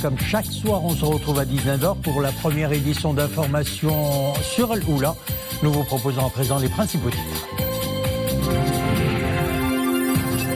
comme chaque soir, on se retrouve à 19h pour la première édition d'information sur Al-Oula. Nous vous proposons à présent les principaux titres.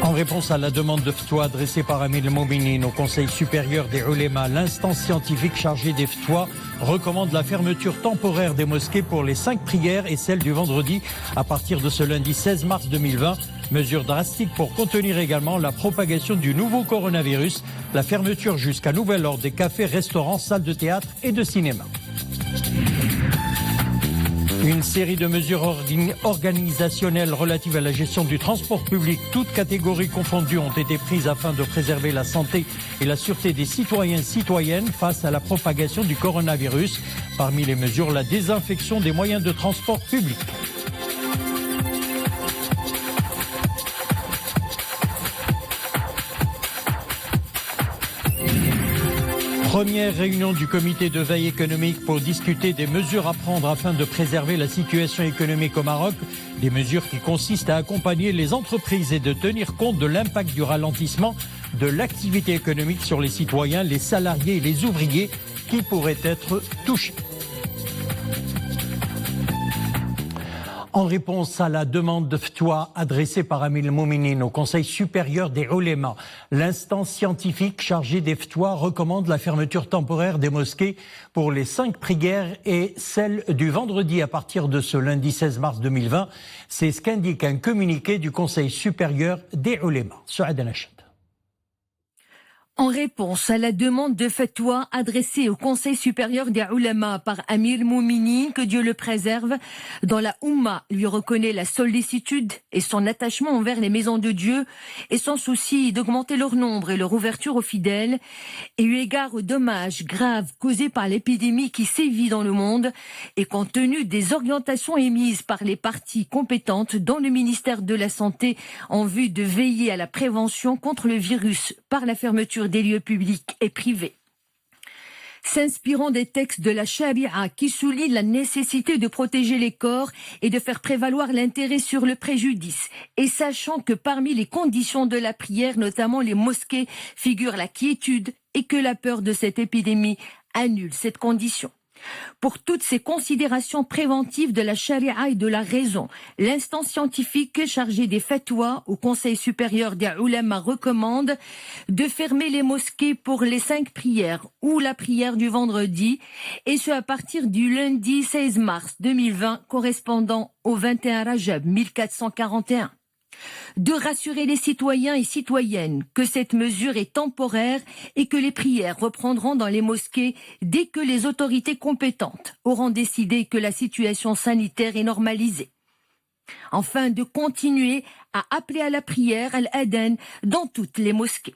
En réponse à la demande de Ftoua adressée par Amir El-Mouminin au Conseil supérieur des Ulémas, l'instance scientifique chargée des Ftoua recommande la fermeture temporaire des mosquées pour les 5 prières et celle du vendredi à partir de ce lundi 16 mars 2020. Mesure drastique pour contenir également la propagation du nouveau coronavirus, la fermeture jusqu'à nouvel ordre des cafés, restaurants, salles de théâtre et de cinéma. Une série de mesures organisationnelles relatives à la gestion du transport public, toutes catégories confondues, ont été prises afin de préserver la santé et la sûreté des citoyens et citoyennes face à la propagation du coronavirus. Parmi les mesures, la désinfection des moyens de transport public. Première réunion du comité de veille économique pour discuter des mesures à prendre afin de préserver la situation économique au Maroc. Des mesures qui consistent à accompagner les entreprises et de tenir compte de l'impact du ralentissement de l'activité économique sur les citoyens, les salariés et les ouvriers qui pourraient être touchés. En réponse à la demande de Ftoua adressée par Amir El-Mouminin au Conseil supérieur des Ulémas, l'instance scientifique chargée des Ftoua recommande la fermeture temporaire des mosquées pour les 5 prières et celle du vendredi à partir de ce lundi 16 mars 2020. C'est ce qu'indique un communiqué du Conseil supérieur des Ulémas. Souad Anachad. En réponse à la demande de Ftoua adressée au Conseil supérieur des Ulémas par Amir El-Mouminin, que Dieu le préserve, dont la Oumma lui reconnaît la sollicitude et son attachement envers les maisons de Dieu et son souci d'augmenter leur nombre et leur ouverture aux fidèles, et eu égard aux dommages graves causés par l'épidémie qui sévit dans le monde, et compte tenu des orientations émises par les parties compétentes dans le ministère de la Santé en vue de veiller à la prévention contre le virus par la fermeture des lieux publics et privés. S'inspirant des textes de la Charia qui soulignent la nécessité de protéger les corps et de faire prévaloir l'intérêt sur le préjudice, et sachant que parmi les conditions de la prière, notamment les mosquées, figure la quiétude et que la peur de cette épidémie annule cette condition. Pour toutes ces considérations préventives de la charia et de la raison, l'instance scientifique chargée des fatwas au Conseil supérieur des Ulémas recommande de fermer les mosquées pour les 5 prières ou la prière du vendredi, et ce à partir du lundi 16 mars 2020 correspondant au 21 Rajab 1441. De rassurer les citoyens et citoyennes que cette mesure est temporaire et que les prières reprendront dans les mosquées dès que les autorités compétentes auront décidé que la situation sanitaire est normalisée. Enfin, de continuer à appeler à la prière, al-adhan, dans toutes les mosquées.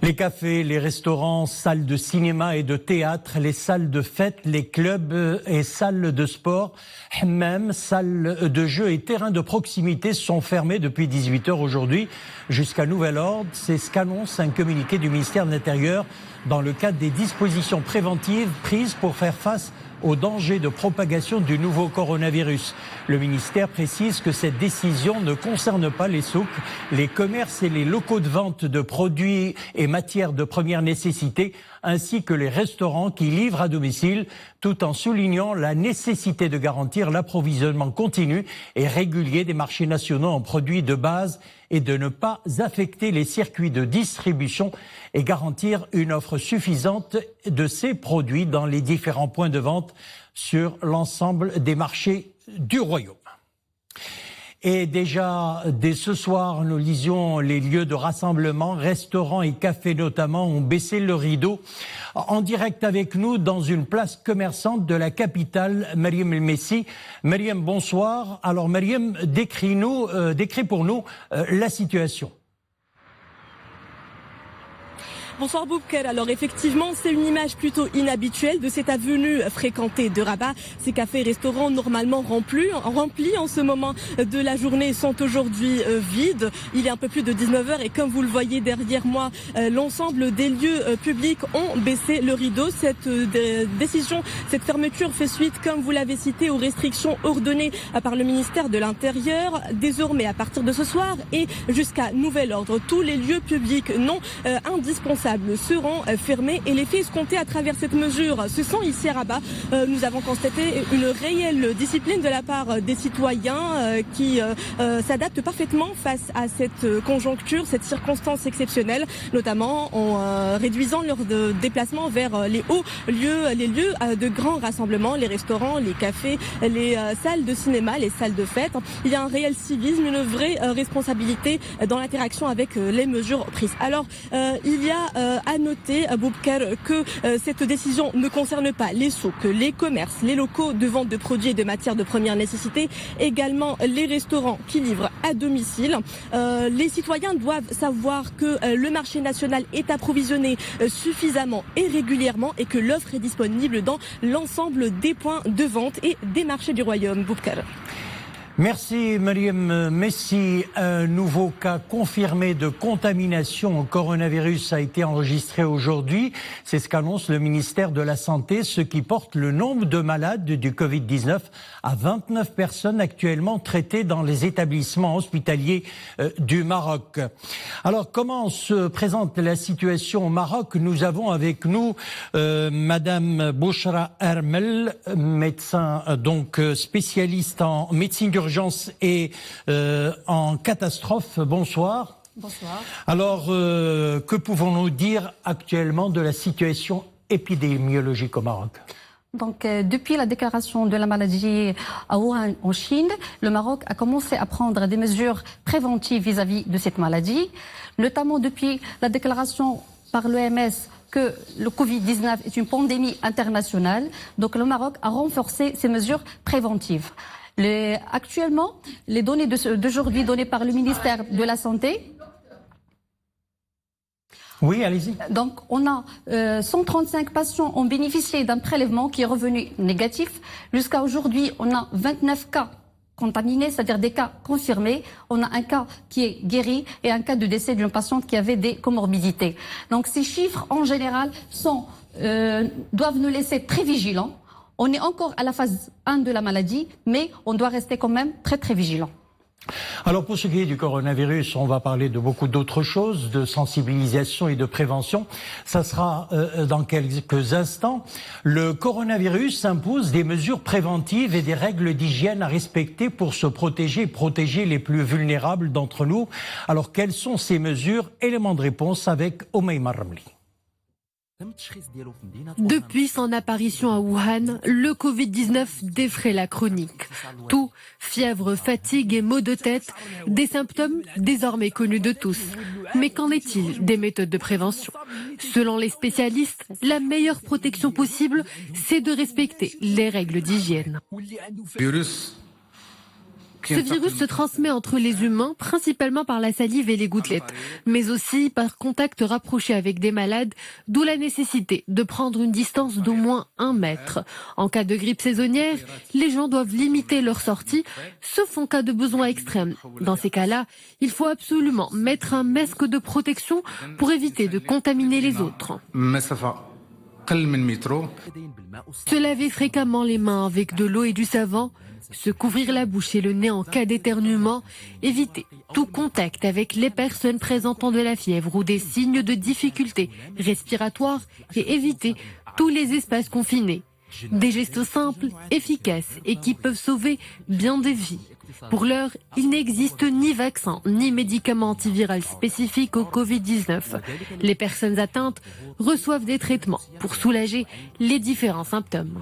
Les cafés, les restaurants, salles de cinéma et de théâtre, les salles de fête, les clubs et salles de sport, hammam, salles de jeux et terrains de proximité sont fermés depuis 18h aujourd'hui jusqu'à nouvel ordre. C'est ce qu'annonce un communiqué du ministère de l'Intérieur dans le cadre des dispositions préventives prises pour faire face au danger de propagation du nouveau coronavirus. Le ministère précise que cette décision ne concerne pas les souks, les commerces et les locaux de vente de produits et matières de première nécessité, ainsi que les restaurants qui livrent à domicile, tout en soulignant la nécessité de garantir l'approvisionnement continu et régulier des marchés nationaux en produits de base et de ne pas affecter les circuits de distribution et garantir une offre suffisante de ces produits dans les différents points de vente sur l'ensemble des marchés du Royaume. Et déjà, dès ce soir, nous lisions les lieux de rassemblement, restaurants et cafés notamment, ont baissé le rideau. En direct avec nous, dans une place commerçante de la capitale, Mariam El-Messi. Mariam, bonsoir. Alors Mariam, décris pour nous la situation. Bonsoir Boubker. Alors effectivement, c'est une image plutôt inhabituelle de cette avenue fréquentée de Rabat. Ces cafés et restaurants normalement remplis en ce moment de la journée sont aujourd'hui vides. Il est un peu plus de 19h et comme vous le voyez derrière moi, l'ensemble des lieux publics ont baissé le rideau. Cette décision, cette fermeture fait suite, comme vous l'avez cité, aux restrictions ordonnées par le ministère de l'Intérieur. Désormais, à partir de ce soir et jusqu'à nouvel ordre, tous les lieux publics non indispensables responsables seront fermés et les faits escomptés à travers cette mesure se sont ici à Rabat. Nous avons constaté une réelle discipline de la part des citoyens qui s'adaptent parfaitement face à cette conjoncture, cette circonstance exceptionnelle, notamment en réduisant leur déplacement vers les hauts lieux, les lieux de grands rassemblements, les restaurants, les cafés, les salles de cinéma, les salles de fête. Il y a un réel civisme, une vraie responsabilité dans l'interaction avec les mesures prises. Alors, il y a à noter, Boubkar, que cette décision ne concerne pas les souks, les commerces, les locaux de vente de produits et de matières de première nécessité, également les restaurants qui livrent à domicile. Les citoyens doivent savoir que le marché national est approvisionné suffisamment et régulièrement et que l'offre est disponible dans l'ensemble des points de vente et des marchés du royaume. Boubkar. Merci Mariam Messi. Un nouveau cas confirmé de contamination au coronavirus a été enregistré aujourd'hui. C'est ce qu'annonce le ministère de la Santé, ce qui porte le nombre de malades du Covid-19 à 29 personnes actuellement traitées dans les établissements hospitaliers du Maroc. Alors, comment se présente la situation au Maroc? Nous avons avec nous Madame Bouchra Hermel, médecin donc spécialiste en médecine d'urgence et en catastrophe. Bonsoir. Bonsoir. Alors, que pouvons-nous dire actuellement de la situation épidémiologique au Maroc? Donc, depuis la déclaration de la maladie à Wuhan en Chine, le Maroc a commencé à prendre des mesures préventives vis-à-vis de cette maladie, notamment depuis la déclaration par l'OMS que le Covid-19 est une pandémie internationale. Donc, le Maroc a renforcé ces mesures préventives. Actuellement, les données d'aujourd'hui données par le ministère de la Santé. Oui, allez-y. Donc, on a 135 patients ont bénéficié d'un prélèvement qui est revenu négatif. Jusqu'à aujourd'hui, on a 29 cas contaminés, c'est-à-dire des cas confirmés. On a un cas qui est guéri et un cas de décès d'une patiente qui avait des comorbidités. Donc, ces chiffres, en général, doivent nous laisser très vigilants. On est encore à la phase 1 de la maladie, mais on doit rester quand même très très vigilant. Alors pour ce qui est du coronavirus, on va parler de beaucoup d'autres choses, de sensibilisation et de prévention. Ça sera dans quelques instants. Le coronavirus impose des mesures préventives et des règles d'hygiène à respecter pour se protéger et protéger les plus vulnérables d'entre nous. Alors quelles sont ces mesures? Élément de réponse avec Omeima Ramli. Depuis son apparition à Wuhan, le Covid-19 défraie la chronique. Tout, fièvre, fatigue et maux de tête, des symptômes désormais connus de tous. Mais qu'en est-il des méthodes de prévention? Selon les spécialistes, la meilleure protection possible, c'est de respecter les règles d'hygiène. Ce virus se transmet entre les humains, principalement par la salive et les gouttelettes, mais aussi par contact rapproché avec des malades, d'où la nécessité de prendre une distance d'au moins 1 mètre. En cas de grippe saisonnière, les gens doivent limiter leurs sorties, sauf en cas de besoin extrême. Dans ces cas-là, il faut absolument mettre un masque de protection pour éviter de contaminer les autres. Se laver fréquemment les mains avec de l'eau et du savon, se couvrir la bouche et le nez en cas d'éternuement, éviter tout contact avec les personnes présentant de la fièvre ou des signes de difficulté respiratoire et éviter tous les espaces confinés. Des gestes simples, efficaces et qui peuvent sauver bien des vies. Pour l'heure, il n'existe ni vaccin ni médicament antiviral spécifique au Covid-19. Les personnes atteintes reçoivent des traitements pour soulager les différents symptômes.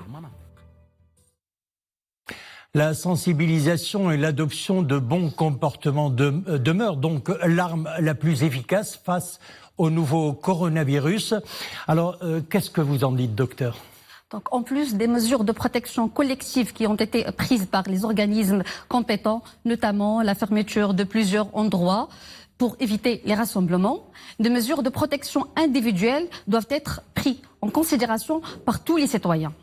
La sensibilisation et l'adoption de bons comportements demeurent donc l'arme la plus efficace face au nouveau coronavirus. Alors, qu'est-ce que vous en dites, docteur ? Donc, en plus des mesures de protection collective qui ont été prises par les organismes compétents, notamment la fermeture de plusieurs endroits pour éviter les rassemblements, des mesures de protection individuelle doivent être prises en considération par tous les citoyens.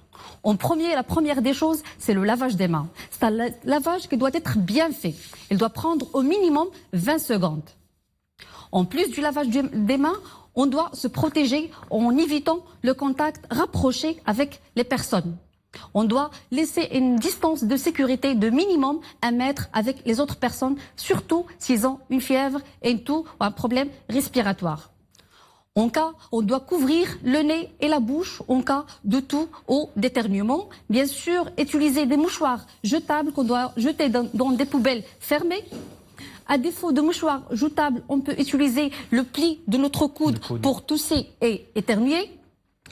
La première des choses, c'est le lavage des mains. C'est un lavage qui doit être bien fait. Il doit prendre au minimum 20 secondes. En plus du lavage des mains, on doit se protéger en évitant le contact rapproché avec les personnes. On doit laisser une distance de sécurité de minimum 1 mètre avec les autres personnes, surtout s'ils ont une fièvre et un problème respiratoire. En cas, on doit couvrir le nez et la bouche en cas de toux ou d'éternuement. Bien sûr, utiliser des mouchoirs jetables qu'on doit jeter dans des poubelles fermées. À défaut de mouchoirs jetables, on peut utiliser le pli de notre coude pour tousser et éternuer.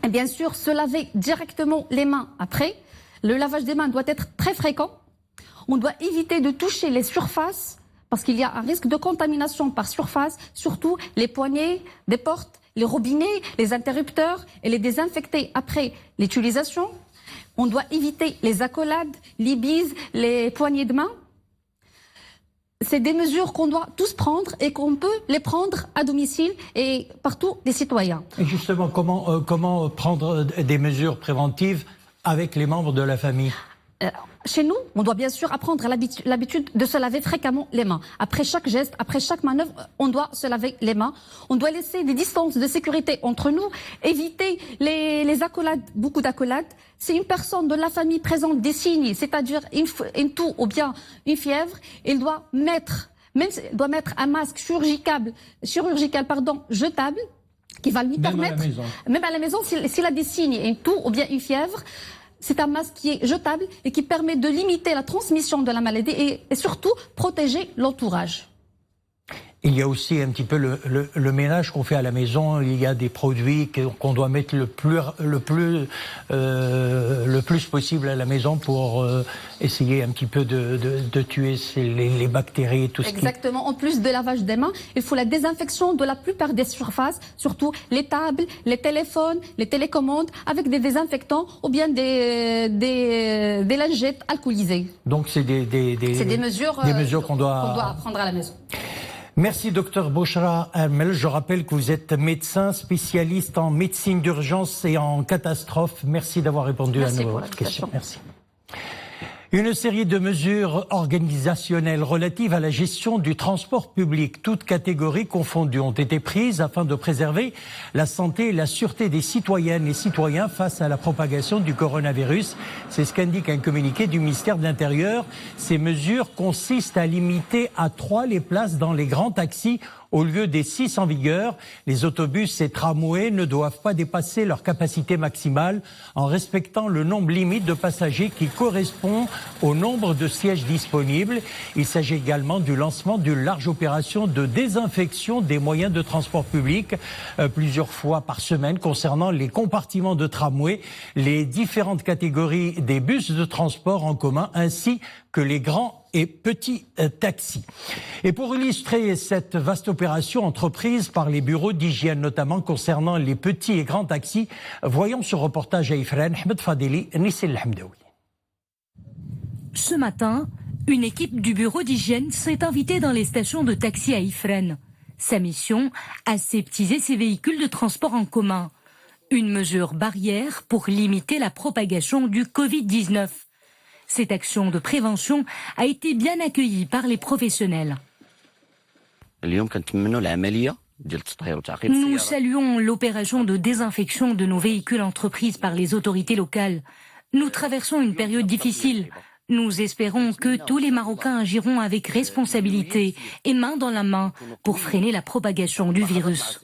Et bien sûr, se laver directement les mains après. Le lavage des mains doit être très fréquent. On doit éviter de toucher les surfaces parce qu'il y a un risque de contamination par surface, surtout les poignées des portes, les robinets, les interrupteurs et les désinfecter après l'utilisation. On doit éviter les accolades, les bises, les poignées de main. C'est des mesures qu'on doit tous prendre et qu'on peut les prendre à domicile et partout des citoyens. Et justement, comment prendre des mesures préventives avec les membres de la famille ? Chez nous, on doit bien sûr apprendre l'habitude de se laver fréquemment les mains. Après chaque geste, après chaque manœuvre, on doit se laver les mains. On doit laisser des distances de sécurité entre nous, éviter les accolades, beaucoup d'accolades. Si une personne de la famille présente des signes, c'est-à-dire une toux ou bien une fièvre, il doit mettre un masque chirurgical, jetable, qui va lui permettre, même à la maison, s'il a des signes, une toux ou bien une fièvre, c'est un masque qui est jetable et qui permet de limiter la transmission de la maladie et surtout protéger l'entourage. Il y a aussi un petit peu le ménage qu'on fait à la maison. Il y a des produits qu'on doit mettre le plus possible à la maison pour essayer un petit peu de tuer les bactéries et tout ce qui... Exactement. En plus de lavage des mains, il faut la désinfection de la plupart des surfaces, surtout les tables, les téléphones, les télécommandes, avec des désinfectants ou bien des lingettes alcoolisées. Donc c'est des mesures qu'on doit prendre à la maison. Merci Dr Bouchra Hermel. Je rappelle que vous êtes médecin spécialiste en médecine d'urgence et en catastrophe. Merci d'avoir répondu à nos questions. Merci. Une série de mesures organisationnelles relatives à la gestion du transport public, toutes catégories confondues, ont été prises afin de préserver la santé et la sûreté des citoyennes et citoyens face à la propagation du coronavirus. C'est ce qu'indique un communiqué du ministère de l'Intérieur. Ces mesures consistent à limiter à 3 les places dans les grands taxis au lieu des 6 en vigueur. Les autobus et tramways ne doivent pas dépasser leur capacité maximale en respectant le nombre limite de passagers qui correspond au nombre de sièges disponibles. Il s'agit également du lancement d'une large opération de désinfection des moyens de transport public plusieurs fois par semaine concernant les compartiments de tramway, les différentes catégories des bus de transport en commun ainsi que les grands et petits taxis. Et pour illustrer cette vaste opération entreprise par les bureaux d'hygiène, notamment concernant les petits et grands taxis, voyons ce reportage à Ifrane, Ahmed Fadeli, Nissil Hamdaoui. Ce matin, une équipe du bureau d'hygiène s'est invitée dans les stations de taxi à Ifrane. Sa mission, aseptiser ces véhicules de transport en commun. Une mesure barrière pour limiter la propagation du Covid-19. Cette action de prévention a été bien accueillie nous saluons l'opération de désinfection de nos véhicules entreprise par les autorités locales. Nous traversons une période difficile. Nous espérons que tous les Marocains agiront avec responsabilité et main dans la main pour freiner la propagation du virus.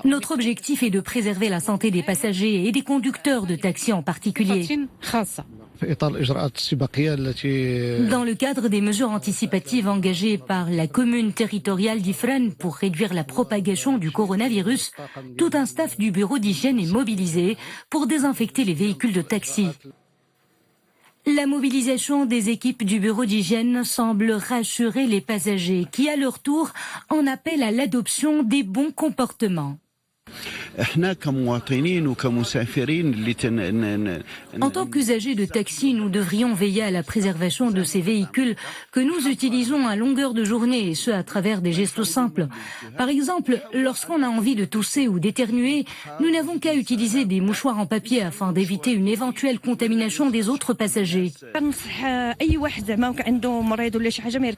Notre objectif est de préserver la santé des passagers et des conducteurs de taxi en particulier. Dans le cadre des mesures anticipatives engagées par la commune territoriale d'Ifrane pour réduire la propagation du coronavirus, tout un staff du bureau d'hygiène est mobilisé pour désinfecter les véhicules de taxi. La mobilisation des équipes du bureau d'hygiène semble rassurer les passagers qui, à leur tour, en appellent à l'adoption des bons comportements. En tant qu'usagers de taxi, nous devrions veiller à la préservation de ces véhicules que nous utilisons à longueur de journée, et ce à travers des gestes simples. Par exemple, lorsqu'on a envie de tousser ou d'éternuer, nous n'avons qu'à utiliser des mouchoirs en papier afin d'éviter une éventuelle contamination des autres passagers.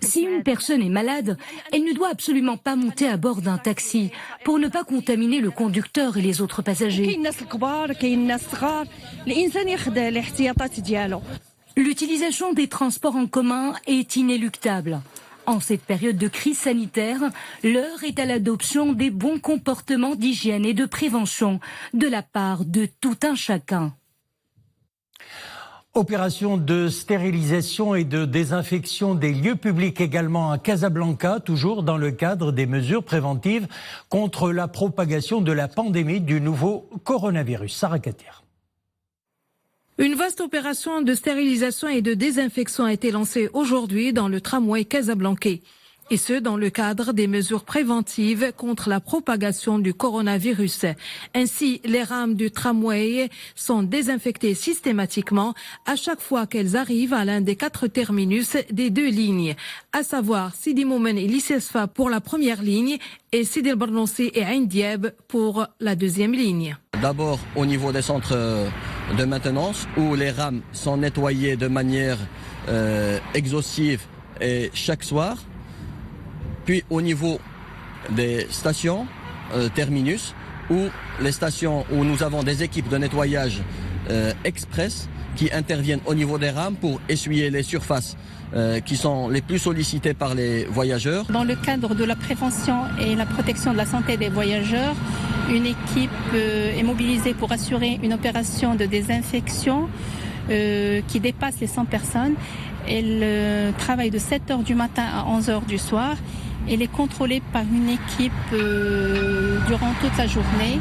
Si une personne est malade, elle ne doit absolument pas monter à bord d'un taxi pour ne pas contaminer le conducteur et les autres passagers. L'utilisation des transports en commun est inéluctable. En cette période de crise sanitaire, l'heure est à l'adoption des bons comportements d'hygiène et de prévention de la part de tout un chacun. Opération de stérilisation et de désinfection des lieux publics également à Casablanca, toujours dans le cadre des mesures préventives contre la propagation de la pandémie du nouveau coronavirus. Sarah Katir. Une vaste opération de stérilisation et de désinfection a été lancée aujourd'hui dans le tramway casablancais. Et ce, dans le cadre des mesures préventives contre la propagation du coronavirus. Ainsi, les rames du tramway sont désinfectées systématiquement à chaque fois qu'elles arrivent à l'un des 4 terminus des 2 lignes, à savoir Sidi Moumen et Lissesfa pour la première ligne et Sidi El Barnoussi et Ain Diab pour la 2e ligne. D'abord au niveau des centres de maintenance où les rames sont nettoyées de manière exhaustive et chaque soir. Puis au niveau des stations terminus, où les stations où nous avons des équipes de nettoyage express qui interviennent au niveau des rames pour essuyer les surfaces qui sont les plus sollicitées par les voyageurs. Dans le cadre de la prévention et la protection de la santé des voyageurs, une équipe est mobilisée pour assurer une opération de désinfection qui dépasse les 100 personnes. Elle travaille de 7h du matin à 11h du soir. Elle est contrôlée par une équipe durant toute la journée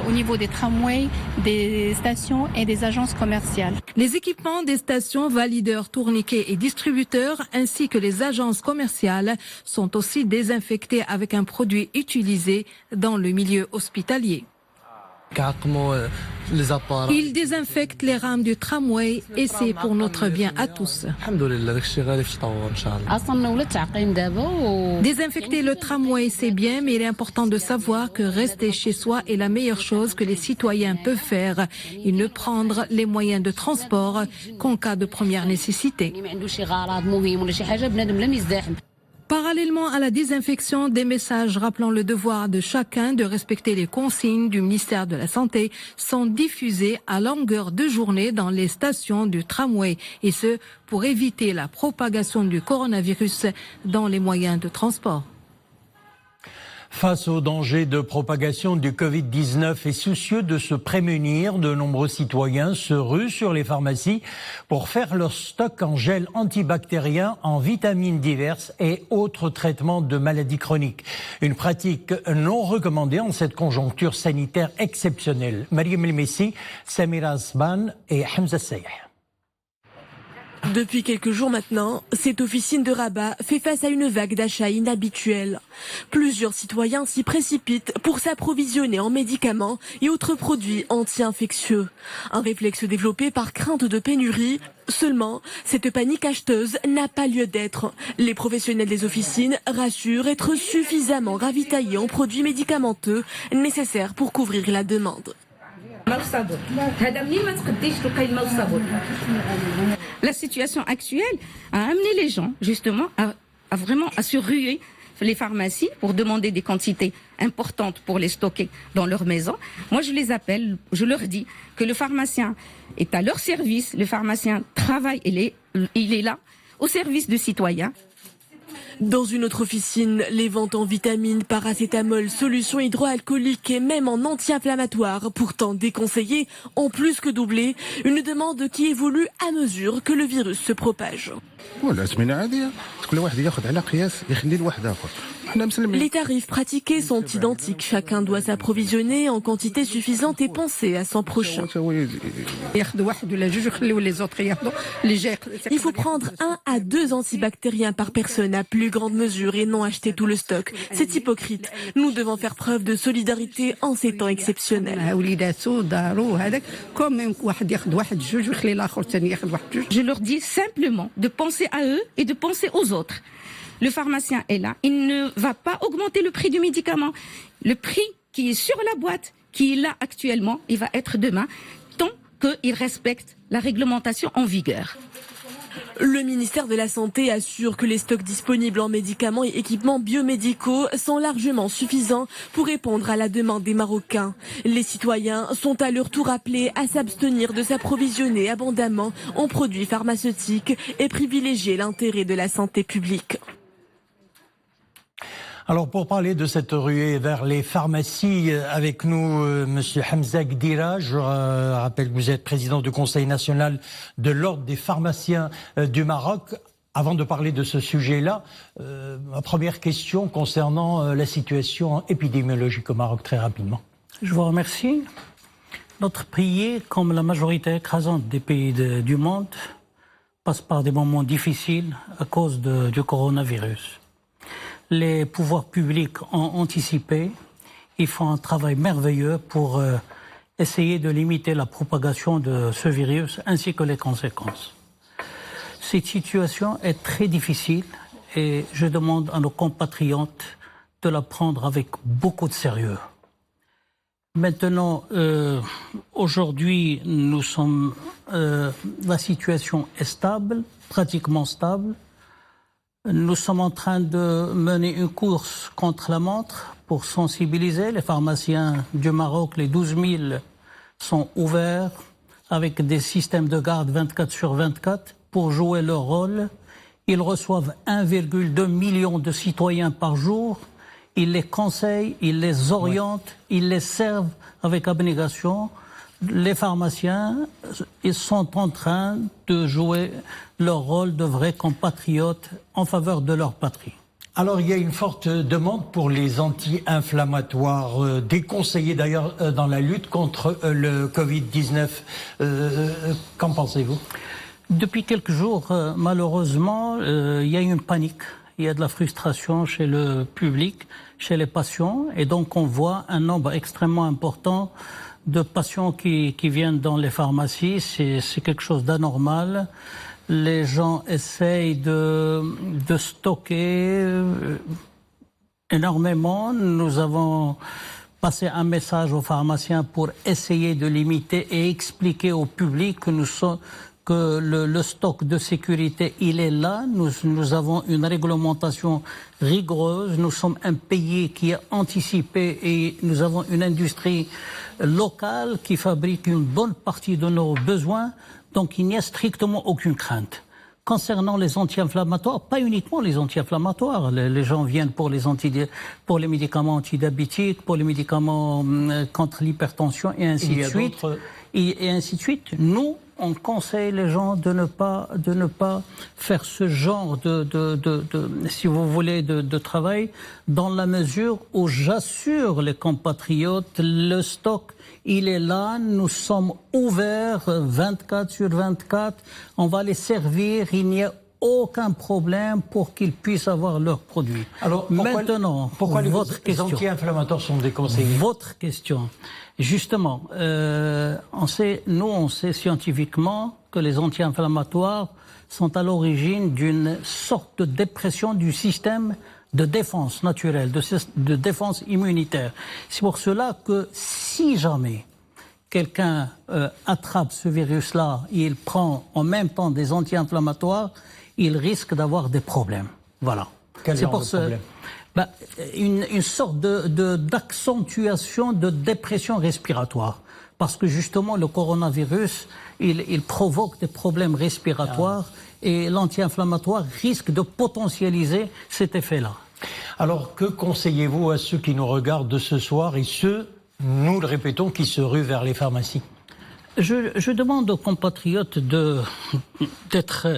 au niveau des tramways, des stations et des agences commerciales. Les équipements des stations, valideurs, tourniquets et distributeurs ainsi que les agences commerciales sont aussi désinfectés avec un produit utilisé dans le milieu hospitalier. Ils désinfectent les rames du tramway et c'est pour notre bien à tous. Désinfecter le tramway, c'est bien, mais il est important de savoir que rester chez soi est la meilleure chose que les citoyens peuvent faire et ne prendre les moyens de transport qu'en cas de première nécessité. Parallèlement à la désinfection, des messages rappelant le devoir de chacun de respecter les consignes du ministère de la Santé sont diffusés à longueur de journée dans les stations du tramway, et ce pour éviter la propagation du coronavirus dans les moyens de transport. Face au danger de propagation du Covid-19 et soucieux de se prémunir, de nombreux citoyens se ruent sur les pharmacies pour faire leur stock en gel antibactérien, en vitamines diverses et autres traitements de maladies chroniques. Une pratique non recommandée en cette conjoncture sanitaire exceptionnelle. Mariam El Messi, Samira Asban et Hamza Sayeh. Depuis quelques jours maintenant, cette officine de Rabat fait face à une vague d'achats inhabituels. Plusieurs citoyens s'y précipitent pour s'approvisionner en médicaments et autres produits anti-infectieux. Un réflexe développé par crainte de pénurie. Seulement, cette panique acheteuse n'a pas lieu d'être. Les professionnels des officines rassurent être suffisamment ravitaillés en produits médicamenteux nécessaires pour couvrir la demande. La situation actuelle a amené les gens justement à vraiment se ruer les pharmacies pour demander des quantités importantes pour les stocker dans leur maison. Moi, je les appelle, je leur dis que le pharmacien est à leur service, le pharmacien travaille, il est là au service du citoyen. Dans une autre officine, les ventes en vitamines, paracétamol, solutions hydroalcooliques et même en anti-inflammatoires, pourtant déconseillées, ont plus que doublé. Une demande qui évolue à mesure que le virus se propage. Les tarifs pratiqués sont identiques. Chacun doit s'approvisionner en quantité suffisante et penser à son prochain. Il faut prendre 1 à 2 antibactériens par personne à plus grande mesure et non acheter tout le stock. C'est hypocrite. Nous devons faire preuve de solidarité en ces temps exceptionnels. Je leur dis simplement de penser à eux et de penser aux autres. Le pharmacien est là, il ne va pas augmenter le prix du médicament. Le prix qui est sur la boîte, qui est là actuellement, il va être demain, tant qu'il respecte la réglementation en vigueur. Le ministère de la Santé assure que les stocks disponibles en médicaments et équipements biomédicaux sont largement suffisants pour répondre à la demande des Marocains. Les citoyens sont à leur tour appelés à s'abstenir de s'approvisionner abondamment en produits pharmaceutiques et privilégier l'intérêt de la santé publique. Alors pour parler de cette ruée vers les pharmacies, avec nous Monsieur Hamza Gdira, je rappelle que vous êtes président du Conseil national de l'Ordre des pharmaciens du Maroc. Avant de parler de ce sujet-là, ma première question concernant la situation épidémiologique au Maroc, très rapidement. Je vous remercie. Notre pays, comme la majorité écrasante des pays du monde, passe par des moments difficiles à cause du coronavirus. Les pouvoirs publics ont anticipé, ils font un travail merveilleux pour essayer de limiter la propagation de ce virus ainsi que les conséquences. Cette situation est très difficile et je demande à nos compatriotes de la prendre avec beaucoup de sérieux. Maintenant, aujourd'hui, la situation est stable, pratiquement stable. Nous sommes en train de mener une course contre la montre pour sensibiliser les pharmaciens du Maroc. Les 12 000 sont ouverts avec des systèmes de garde 24/24 pour jouer leur rôle. Ils reçoivent 1,2 million de citoyens par jour. Ils les conseillent, ils les orientent, ils les servent avec abnégation. Les pharmaciens, ils sont en train de jouer leur rôle de vrais compatriotes en faveur de leur patrie. Alors, il y a une forte demande pour les anti-inflammatoires, déconseillés d'ailleurs dans la lutte contre le Covid-19. Qu'en pensez-vous ? Depuis quelques jours, malheureusement, il y a une panique. Il y a de la frustration chez le public, chez les patients. Et donc, on voit un nombre extrêmement important de patients qui viennent dans les pharmacies. C'est quelque chose d'anormal. Les gens essayent de stocker énormément. Nous avons passé un message aux pharmaciens pour essayer de limiter et expliquer au public que le stock de sécurité, il est là. Nous avons une réglementation rigoureuse. Nous sommes un pays qui a anticipé et nous avons une industrie locale qui fabrique une bonne partie de nos besoins. Donc il n'y a strictement aucune crainte. Concernant les anti-inflammatoires, pas uniquement les anti-inflammatoires. Les gens viennent pour les médicaments antidiabétiques, pour les médicaments contre l'hypertension et ainsi de suite. Et ainsi de suite. Nous, on conseille les gens de ne pas faire ce genre si vous voulez, de travail, dans la mesure où j'assure les compatriotes, le stock, il est là, nous sommes ouverts 24/24, on va les servir, il n'y a aucun problème pour qu'ils puissent avoir leurs produits. Alors, pourquoi les anti-inflammatoires sont déconseillés ? Votre question. Justement, on sait scientifiquement que les anti-inflammatoires sont à l'origine d'une sorte de dépression du système de défense naturelle, de défense immunitaire. C'est pour cela que si jamais quelqu'un attrape ce virus-là et il prend en même temps des anti-inflammatoires, il risque d'avoir des problèmes. Voilà. Quel genre de problème ? Une sorte d'accentuation de dépression respiratoire. Parce que justement, le coronavirus, il provoque des problèmes respiratoires et l'anti-inflammatoire risque de potentialiser cet effet-là. Alors, que conseillez-vous à ceux qui nous regardent ce soir et ceux, nous le répétons, qui se ruent vers les pharmacies ? Je demande aux compatriotes d'être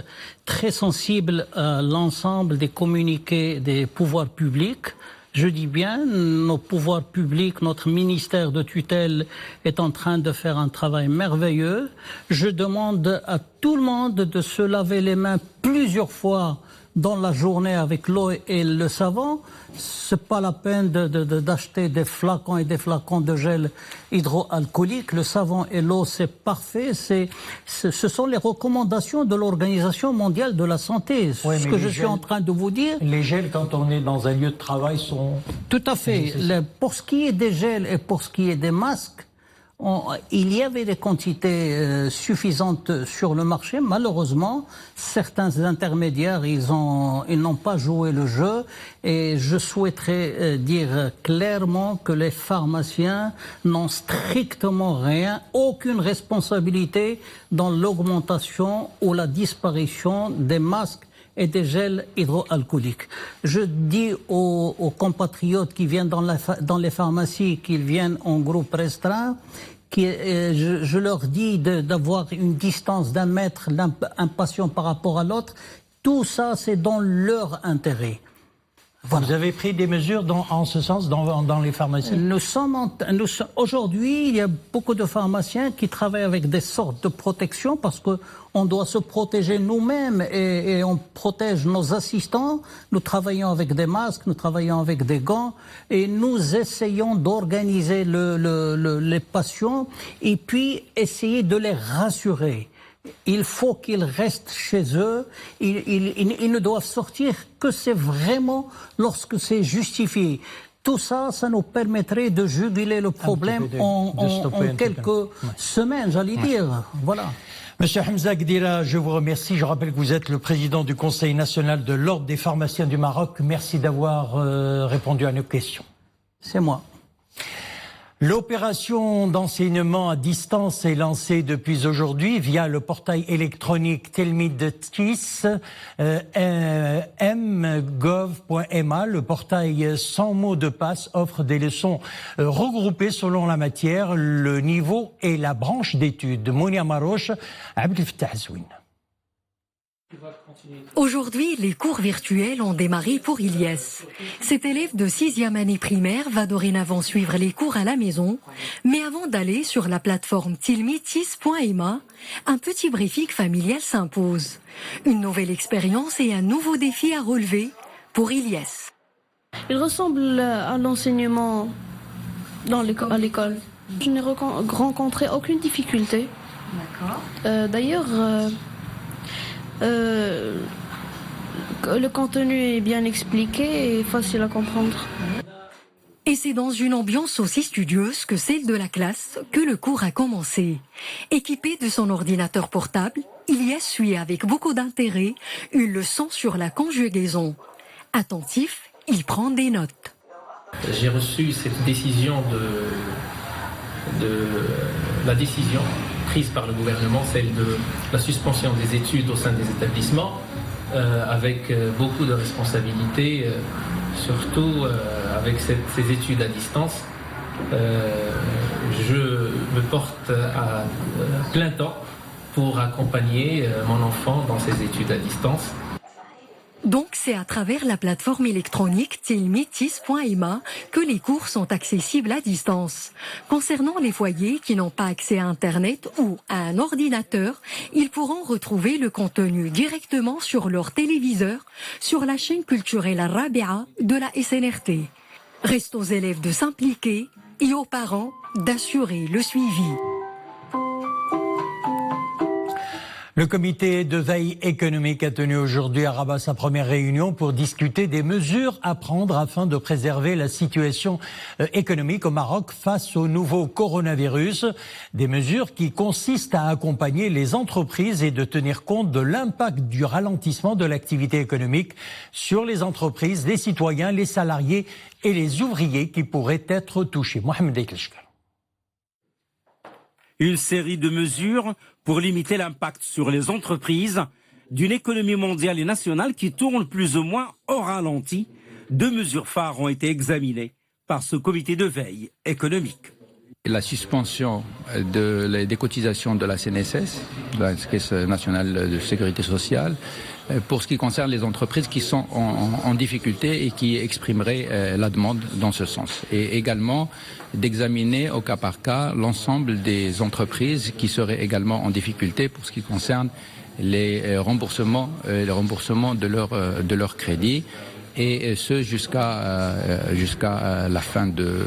très sensibles à l'ensemble des communiqués des pouvoirs publics. Je dis bien, nos pouvoirs publics, notre ministère de tutelle est en train de faire un travail merveilleux. Je demande à tout le monde de se laver les mains plusieurs fois dans la journée avec l'eau et le savon. C'est pas la peine d'acheter des flacons et des flacons de gel hydroalcoolique. Le savon et l'eau, c'est parfait. Ce sont les recommandations de l'Organisation mondiale de la santé. Oui, ce que je suis en train de vous dire. Les gels, quand on est dans un lieu de travail, sont... Tout à fait. Pour ce qui est des gels et pour ce qui est des masques, il y avait des quantités suffisantes sur le marché. Malheureusement, certains intermédiaires, ils n'ont pas joué le jeu. Et je souhaiterais dire clairement que les pharmaciens n'ont strictement rien, aucune responsabilité dans l'augmentation ou la disparition des masques et des gels hydroalcooliques. Je dis aux compatriotes qui viennent dans les pharmacies qu'ils viennent en groupe restreint, je leur dis d'avoir une distance d'1 mètre, un patient par rapport à l'autre. Tout ça, c'est dans leur intérêt. Voilà. Vous avez pris des mesures en ce sens dans les pharmacies? Aujourd'hui, il y a beaucoup de pharmaciens qui travaillent avec des sortes de protection parce qu'on doit se protéger nous-mêmes et on protège nos assistants. Nous travaillons avec des masques, nous travaillons avec des gants et nous essayons d'organiser les patients et puis essayer de les rassurer. Il faut qu'ils restent chez eux, ils ne doivent sortir que c'est vraiment lorsque c'est justifié. Tout ça, ça nous permettrait de juguler le problème en quelques semaines, j'allais dire. Voilà. Monsieur Hamza Gdira, je vous remercie. Je rappelle que vous êtes le président du Conseil national de l'Ordre des pharmaciens du Maroc. Merci d'avoir répondu à nos questions. C'est moi. L'opération d'enseignement à distance est lancée depuis aujourd'hui via le portail électronique Telmid-TIS mgov.ma. Le portail sans mot de passe offre des leçons regroupées selon la matière, le niveau et la branche d'études. Mounia Maroche, Abdel Fattah Zouine. Aujourd'hui, les cours virtuels ont démarré pour Ilyes. Cet élève de 6e année primaire va dorénavant suivre les cours à la maison. Mais avant d'aller sur la plateforme tilmitis.ma, un petit briefing familial s'impose. Une nouvelle expérience et un nouveau défi à relever pour Ilyes. Il ressemble à l'enseignement à l'école. Je n'ai rencontré aucune difficulté. D'accord. D'ailleurs, le contenu est bien expliqué et facile à comprendre. Et c'est dans une ambiance aussi studieuse que celle de la classe que le cours a commencé. Équipé de son ordinateur portable, Ilyes suit avec beaucoup d'intérêt une leçon sur la conjugaison. Attentif, il prend des notes. J'ai reçu cette décision la décision prise par le gouvernement, celle de la suspension des études au sein des établissements, avec beaucoup de responsabilités, surtout avec ces études à distance. Je me porte à plein temps pour accompagner mon enfant dans ses études à distance. Donc c'est à travers la plateforme électronique tilmitis.ma que les cours sont accessibles à distance. Concernant les foyers qui n'ont pas accès à Internet ou à un ordinateur, ils pourront retrouver le contenu directement sur leur téléviseur, sur la chaîne culturelle Rabia de la SNRT. Reste aux élèves de s'impliquer et aux parents d'assurer le suivi. Le comité de veille économique a tenu aujourd'hui à Rabat sa première réunion pour discuter des mesures à prendre afin de préserver la situation économique au Maroc face au nouveau coronavirus. Des mesures qui consistent à accompagner les entreprises et de tenir compte de l'impact du ralentissement de l'activité économique sur les entreprises, les citoyens, les salariés et les ouvriers qui pourraient être touchés. Mohamed Eitleshkar. Une série de mesures pour limiter l'impact sur les entreprises d'une économie mondiale et nationale qui tourne plus ou moins au ralenti. 2 mesures phares ont été examinées par ce comité de veille économique. La suspension des cotisations de la CNSS, de la Caisse nationale de sécurité sociale, pour ce qui concerne les entreprises qui sont en difficulté et qui exprimeraient la demande dans ce sens. Et également d'examiner au cas par cas l'ensemble des entreprises qui seraient également en difficulté pour ce qui concerne les remboursements de leur crédit, et ce jusqu'à la fin de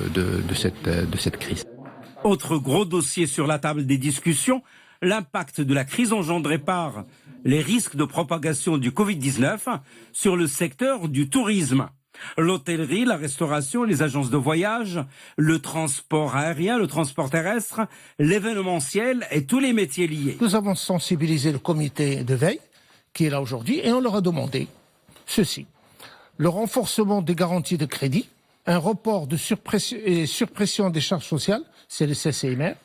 cette crise. Autre gros dossier sur la table des discussions, l'impact de la crise engendrée par les risques de propagation du Covid-19 sur le secteur du tourisme. L'hôtellerie, la restauration, les agences de voyage, le transport aérien, le transport terrestre, l'événementiel et tous les métiers liés. Nous avons sensibilisé le comité de veille qui est là aujourd'hui et on leur a demandé ceci. Le renforcement des garanties de crédit, un report de surpression des charges sociales, c'est le CCIMR,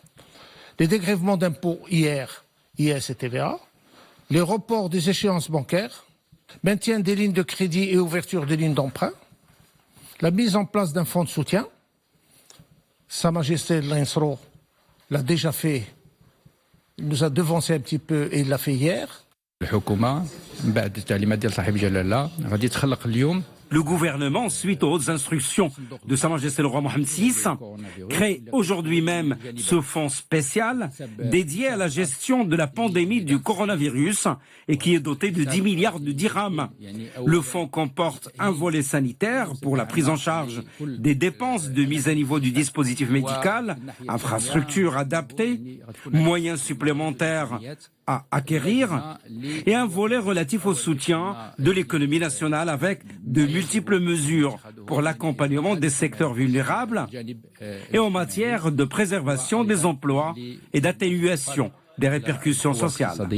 les dégrèvements d'impôts IR, IS et TVA, les reports des échéances bancaires, Maintien des lignes de crédit et ouverture des lignes d'emprunt. La mise en place d'un fonds de soutien. Sa Majesté l'Insro l'a déjà fait. Il nous a devancé un petit peu et il l'a fait hier. Le gouvernement, suite aux hautes instructions de Sa Majesté le roi Mohamed VI, crée aujourd'hui même ce fonds spécial dédié à la gestion de la pandémie du coronavirus et qui est doté de 10 milliards de dirhams. Le fonds comporte un volet sanitaire pour la prise en charge des dépenses de mise à niveau du dispositif médical, infrastructures adaptées, moyens supplémentaires à acquérir et un volet relatif au soutien de l'économie nationale avec de multiples mesures pour l'accompagnement des secteurs vulnérables et en matière de préservation des emplois et d'atténuation des répercussions sociales.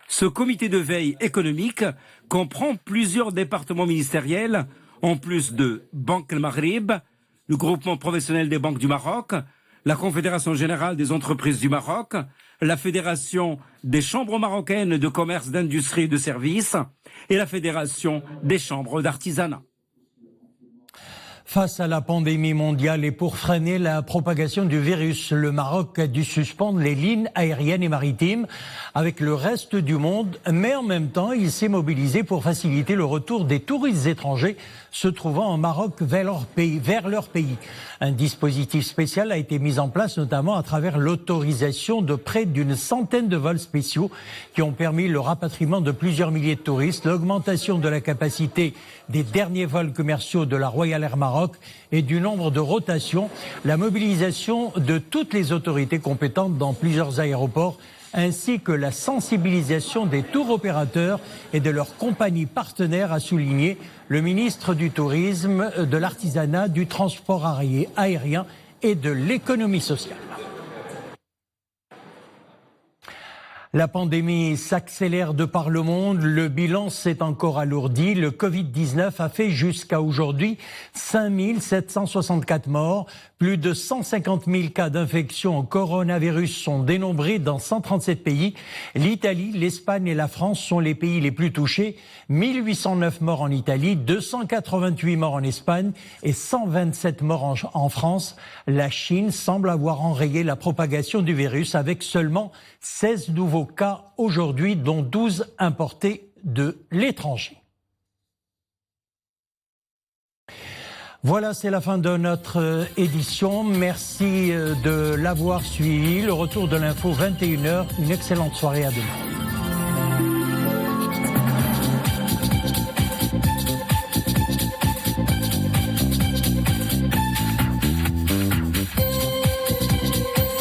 Ce comité de veille économique comprend plusieurs départements ministériels, en plus de Banque El Maghrib, le groupement professionnel des banques du Maroc, la Confédération générale des entreprises du Maroc, la Fédération des chambres marocaines de commerce, d'industrie et de services et la Fédération des chambres d'artisanat. Face à la pandémie mondiale et pour freiner la propagation du virus, le Maroc a dû suspendre les lignes aériennes et maritimes avec le reste du monde, mais en même temps, il s'est mobilisé pour faciliter le retour des touristes étrangers se trouvant en Maroc vers leur pays. Un dispositif spécial a été mis en place notamment à travers l'autorisation de près d'une centaine de vols spéciaux qui ont permis le rapatriement de plusieurs milliers de touristes, l'augmentation de la capacité des derniers vols commerciaux de la Royal Air Maroc et du nombre de rotations, la mobilisation de toutes les autorités compétentes dans plusieurs aéroports, ainsi que la sensibilisation des tours opérateurs et de leurs compagnies partenaires, a souligné le ministre du Tourisme, de l'Artisanat, du Transport aérien et de l'Économie sociale. La pandémie s'accélère de par le monde, le bilan s'est encore alourdi. Le Covid-19 a fait jusqu'à aujourd'hui 5 764 morts. Plus de 150 000 cas d'infection au coronavirus sont dénombrés dans 137 pays. L'Italie, l'Espagne et la France sont les pays les plus touchés. 1809 morts en Italie, 288 morts en Espagne et 127 morts en France. La Chine semble avoir enrayé la propagation du virus avec seulement 16 nouveaux cas aujourd'hui, dont 12 importés de l'étranger. Voilà, c'est la fin de notre édition. Merci de l'avoir suivi. Le retour de l'info 21h. Une excellente soirée, à demain.